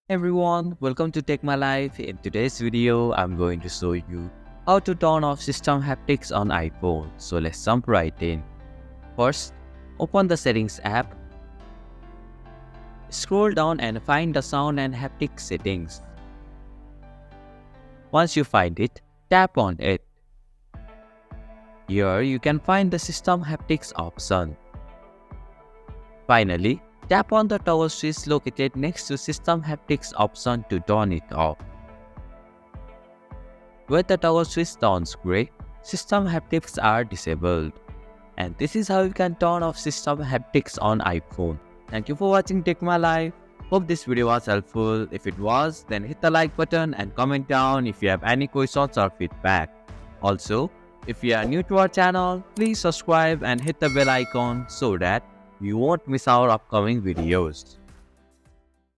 Everyone, welcome to Take My Life. In today's video, I'm going to show you how to turn off System Haptics on iPhone. So let's jump right in. First, open the Settings app. Scroll down and find the Sound and Haptic settings. Once you find it, tap on it. Here you can find the System Haptics option. Finally, tap on the toggle switch located next to System Haptics option to turn it off. When the toggle switch turns gray, System Haptics are disabled. And this is how you can turn off System Haptics on iPhone. Thank you for watching Take My Life. Hope this video was helpful. If it was, then hit the like button and comment down if you have any questions or feedback. Also, if you are new to our channel, please subscribe and hit the bell icon so that you won't miss our upcoming videos.